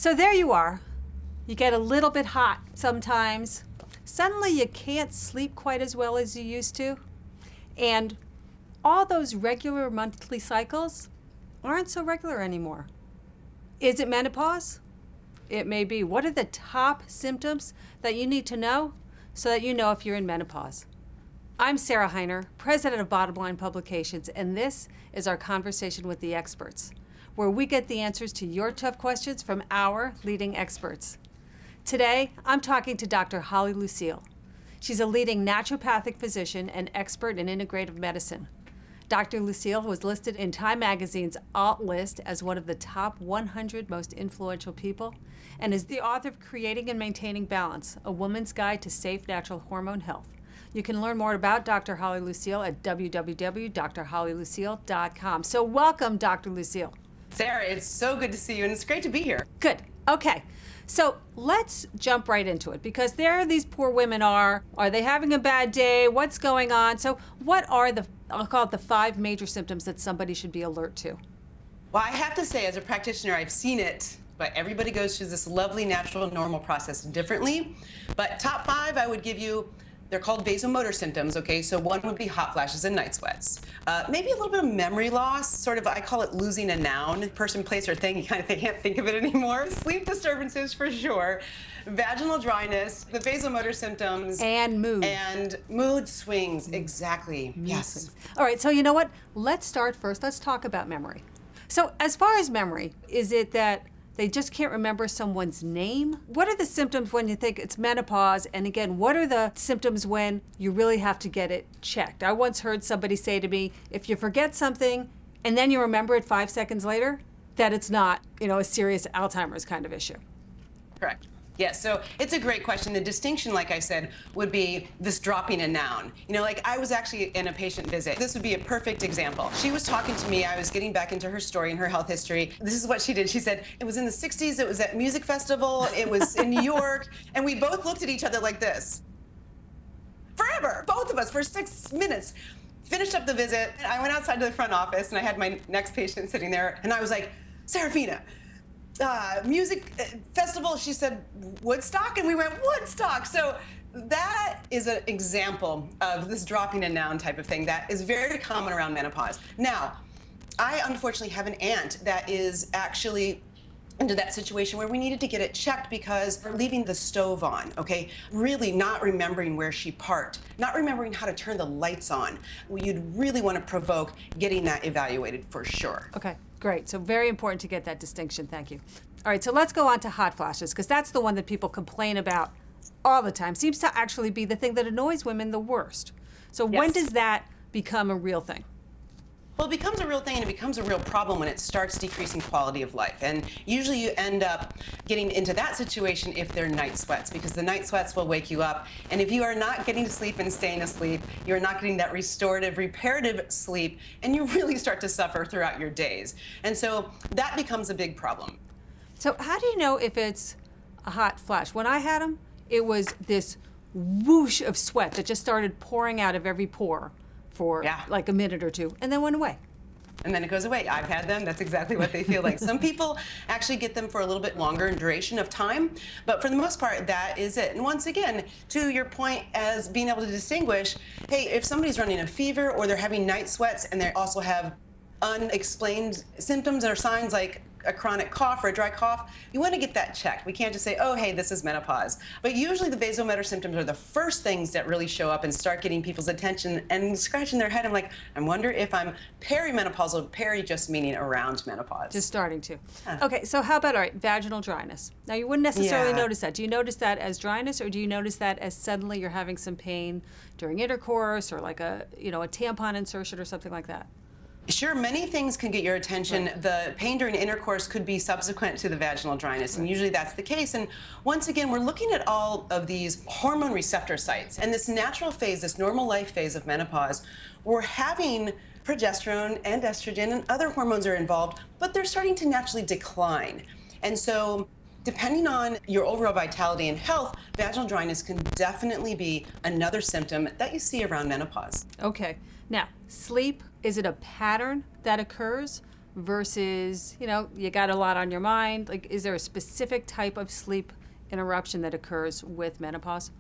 So there you are. You get a little bit hot sometimes. Suddenly you can't sleep quite as well as you used to. And all those regular monthly cycles aren't so regular anymore. Is it menopause? It may be. What are the top symptoms that you need to know so that you know if you're in menopause? I'm Sarah Heiner, president of Bottom Line Publications, and this is our conversation with the experts, where we get the answers to your tough questions from our leading experts. Today, I'm talking to Dr. Holly Lucille. She's a leading naturopathic physician and expert in integrative medicine. Dr. Lucille was listed in Time Magazine's Alt list as one of the top 100 most influential people and is the author of Creating and Maintaining Balance, A Woman's Guide to Safe Natural Hormone Health. You can learn more about Dr. Holly Lucille at www.drhollylucille.com. So welcome, Dr. Lucille. Sarah, it's so good to see you, and it's great to be here. Good. Okay. So let's jump right into it, because there these poor women are they having a bad day? What's going on? So what are I'll call it the 5 major symptoms that somebody should be alert to? Well, I have to say, as a practitioner, I've seen it, but everybody goes through this lovely, natural, normal process differently. But top 5, I would give you, they're called vasomotor symptoms, okay? So one would be hot flashes and night sweats. Maybe a little bit of memory loss, sort of, I call it losing a noun, person, place, or thing. You kind of can't think of it anymore. Sleep disturbances for sure. Vaginal dryness, the vasomotor symptoms. And mood. And mood swings, exactly, yes. All right, so you know what? Let's start first. Let's talk about memory. So as far as memory, is it that they just can't remember someone's name? What are the symptoms when you think it's menopause? And again, what are the symptoms when you really have to get it checked? I once heard somebody say to me, if you forget something and then you remember it 5 seconds later, that it's not, a serious Alzheimer's kind of issue. Correct. Yes, so it's a great question. The distinction, like I said, would be this dropping a noun. Like I was actually in a patient visit. This would be a perfect example. She was talking to me. I was getting back into her story and her health history. This is what she did. She said, it was in the 60s. It was at music festival. It was in New York. And we both looked at each other like this. Forever, both of us, for 6 minutes. Finished up the visit. I went outside to the front office, and I had my next patient sitting there. And I was like, Serafina, music festival, she said, Woodstock, and we went, Woodstock. So that is an example of this dropping a noun type of thing that is very common around menopause. Now, I unfortunately have an aunt that is actually into that situation where we needed to get it checked because we're leaving the stove on, okay? Really not remembering where she parked, not remembering how to turn the lights on. You'd really want to provoke getting that evaluated for sure. Okay. Great. So very important to get that distinction. Thank you. All right, so let's go on to hot flashes, because that's the one that people complain about all the time. Seems to actually be the thing that annoys women the worst. So Yes. when does that become a real thing? Well, it becomes a real thing, and it becomes a real problem when it starts decreasing quality of life. And usually you end up getting into that situation if they're night sweats, because the night sweats will wake you up. And if you are not getting to sleep and staying asleep, you're not getting that restorative, reparative sleep, and you really start to suffer throughout your days. And so that becomes a big problem. So how do you know if it's a hot flash? When I had them, it was this whoosh of sweat that just started pouring out of every pore for like a minute or two, and then went away. And then it goes away. I've had them. That's exactly what they feel like. Some people actually get them for a little bit longer in duration of time, but for the most part, that is it. And once again, to your point as being able to distinguish, hey, if somebody's running a fever or they're having night sweats and they also have unexplained symptoms or signs like a chronic cough or a dry cough, you want to get that checked. We can't just say, oh, hey, this is menopause. But usually the vasomotor symptoms are the first things that really show up and start getting people's attention and scratching their head. I'm like, I wonder if I'm perimenopausal, peri just meaning around menopause. Just starting to. Okay, so how about, all right, vaginal dryness. Now you wouldn't necessarily notice that. Do you notice that as dryness, or do you notice that as suddenly you're having some pain during intercourse, or like a tampon insertion or something like that? Sure, many things can get your attention. Right. The pain during intercourse could be subsequent to the vaginal dryness, and usually that's the case. And once again, we're looking at all of these hormone receptor sites. And this natural phase, this normal life phase of menopause, we're having progesterone and estrogen and other hormones are involved, but they're starting to naturally decline. And so depending on your overall vitality and health, vaginal dryness can definitely be another symptom that you see around menopause. Okay. Now, sleep, is it a pattern that occurs versus, you got a lot on your mind? Like, is there a specific type of sleep interruption that occurs with menopause?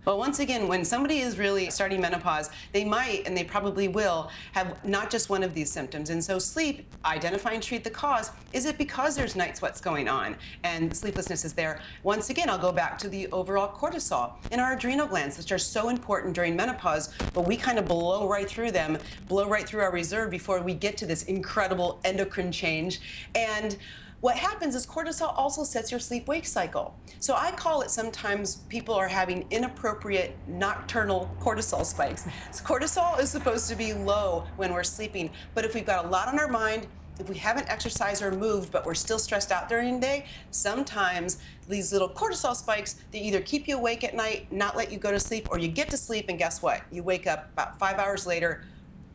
Well, once again, when somebody is really starting menopause, they might, and they probably will, have not just one of these symptoms. And so sleep, identify and treat the cause. Is it because there's night sweats going on and sleeplessness is there? Once again, I'll go back to the overall cortisol in our adrenal glands, which are so important during menopause, but we kind of blow right through them, blow right through our reserve before we get to this incredible endocrine change. And what happens is cortisol also sets your sleep-wake cycle. So I call it sometimes people are having inappropriate nocturnal cortisol spikes. So cortisol is supposed to be low when we're sleeping, but if we've got a lot on our mind, if we haven't exercised or moved, but we're still stressed out during the day, sometimes these little cortisol spikes, they either keep you awake at night, not let you go to sleep, or you get to sleep and guess what? You wake up about 5 hours later,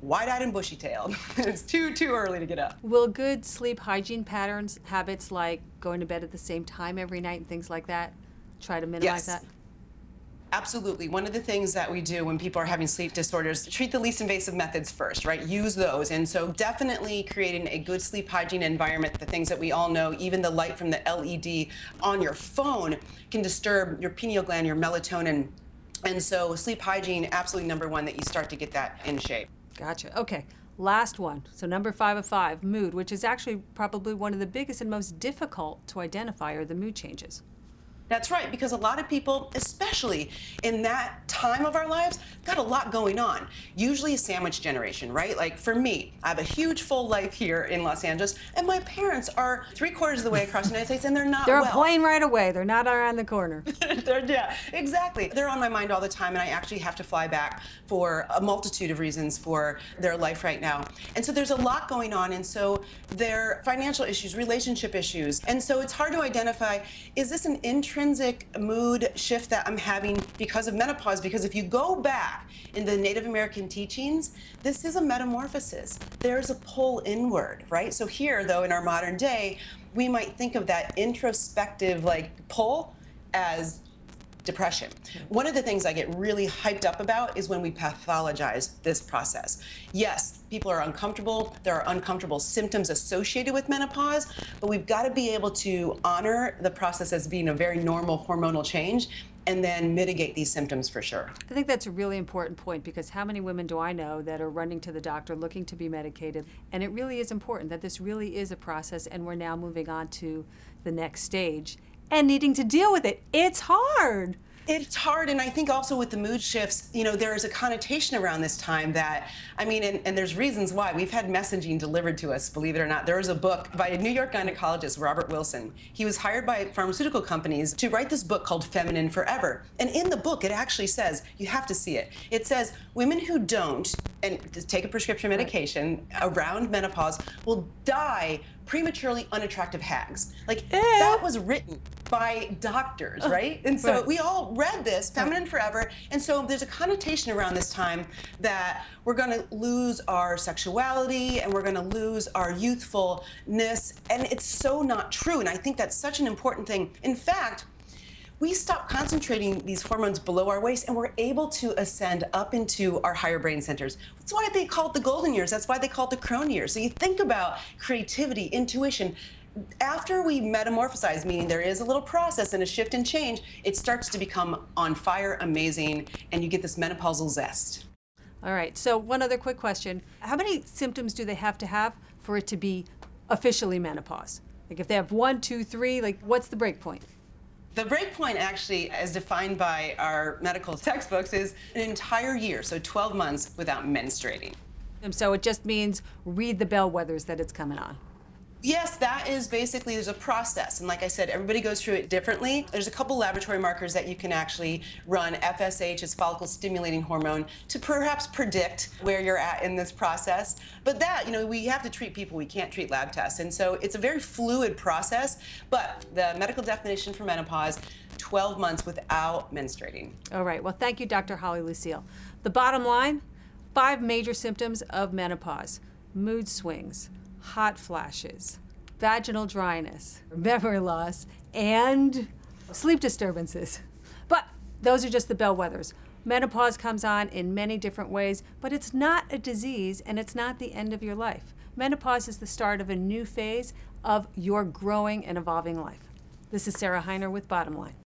wide-eyed and bushy-tailed. It's too early to get up. Will good sleep hygiene patterns, habits like going to bed at the same time every night and things like that, try to minimize that? Absolutely. One of the things that we do when people are having sleep disorders, treat the least invasive methods first, right? Use those. And so definitely creating a good sleep hygiene environment, the things that we all know, even the light from the LED on your phone can disturb your pineal gland, your melatonin. And so sleep hygiene, absolutely number one, that you start to get that in shape. Gotcha. Okay, last one. So number 5 of 5, mood, which is actually probably one of the biggest and most difficult to identify are the mood changes. That's right, because a lot of people, especially in that time of our lives, got a lot going on. Usually a sandwich generation, right? Like for me, I have a huge full life here in Los Angeles, and my parents are 3/4 of the way across the United States, and they're not They're well. a plane right away. They're not around the corner. Yeah, exactly. They're on my mind all the time, and I actually have to fly back for a multitude of reasons for their life right now. And so there's a lot going on, and so there are financial issues, relationship issues, and so it's hard to identify, is this an intrinsic mood shift that I'm having because of menopause? Because if you go back in the Native American teachings, this is a metamorphosis. There's a pull inward, right? So here, though, in our modern day, we might think of that introspective pull as depression. One of the things I get really hyped up about is when we pathologize this process. Yes, people are uncomfortable. There are uncomfortable symptoms associated with menopause, but we've got to be able to honor the process as being a very normal hormonal change and then mitigate these symptoms for sure. I think that's a really important point, because how many women do I know that are running to the doctor looking to be medicated? And it really is important that this really is a process, and we're now moving on to the next stage and needing to deal with it. It's hard. It's hard, and I think also with the mood shifts, there is a connotation around this time that, and there's reasons why. We've had messaging delivered to us, believe it or not. There was a book by a New York gynecologist, Robert Wilson. He was hired by pharmaceutical companies to write this book called Feminine Forever. And in the book, it actually says, you have to see it, it says women who don't and take a prescription medication around menopause will die prematurely unattractive hags. That was written by doctors, right? And so we all read this, Feminine Forever, and so there's a connotation around this time that we're gonna lose our sexuality and we're gonna lose our youthfulness, and it's so not true, and I think that's such an important thing. In fact, we stop concentrating these hormones below our waist and we're able to ascend up into our higher brain centers. That's why they call it the golden years. That's why they call it the crone years. So you think about creativity, intuition. After we metamorphosize, meaning there is a little process and a shift and change, it starts to become on fire, amazing, and you get this menopausal zest. All right, so one other quick question. How many symptoms do they have to have for it to be officially menopause? Like if they have 1, 2, 3, what's the break point? The break point actually, as defined by our medical textbooks, is an entire year, so 12 months without menstruating. And so it just means read the bellwethers that it's coming on. Yes, that is basically, there's a process. And like I said, everybody goes through it differently. There's a couple laboratory markers that you can actually run. FSH is follicle-stimulating hormone, to perhaps predict where you're at in this process. But that, we have to treat people, we can't treat lab tests. And so it's a very fluid process, but the medical definition for menopause, 12 months without menstruating. All right, well, thank you, Dr. Holly Lucille. The bottom line, 5 major symptoms of menopause: mood swings, hot flashes, vaginal dryness, memory loss, and sleep disturbances. But those are just the bellwethers. Menopause comes on in many different ways, but it's not a disease and it's not the end of your life. Menopause is the start of a new phase of your growing and evolving life. This is Sarah Heiner with Bottom Line.